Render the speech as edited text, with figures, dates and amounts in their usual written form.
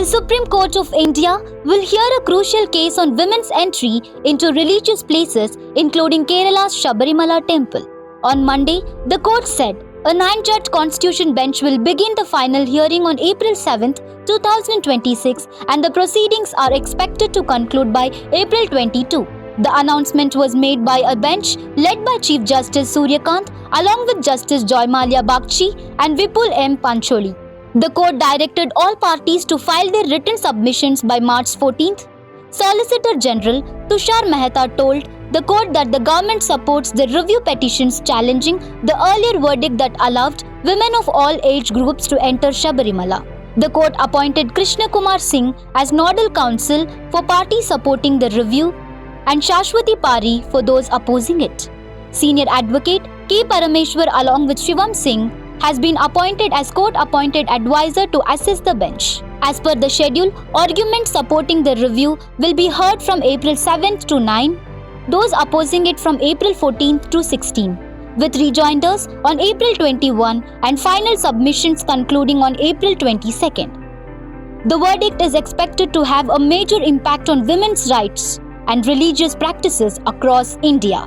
The Supreme Court of India will hear a crucial case on women's entry into religious places, including Kerala's Sabarimala temple. On Monday, the court said a 9-judge constitution bench will begin the final hearing on April 7, 2026, and the proceedings are expected to conclude by April 22. The announcement was made by a bench led by Chief Justice Surya Kant along with Justice Joymalya Bagchi and Vipul Pancholi. The court directed all parties to file their written submissions by March 14th. Solicitor General Tushar Mehta told the court that the government supports the review petitions challenging the earlier verdict that allowed women of all age groups to enter Sabarimala. The court appointed Krishna Kumar Singh as nodal counsel for parties supporting the review and Shashwati Pari for those opposing it. Senior advocate K Parameshwar along with Shivam Singh has been appointed as court-appointed advisor to assist the bench. As per the schedule, arguments supporting the review will be heard from April 7th to 9, those opposing it from April 14th to 16, with rejoinders on April 21 and final submissions concluding on April 22nd. The verdict is expected to have a major impact on women's rights and religious practices across India.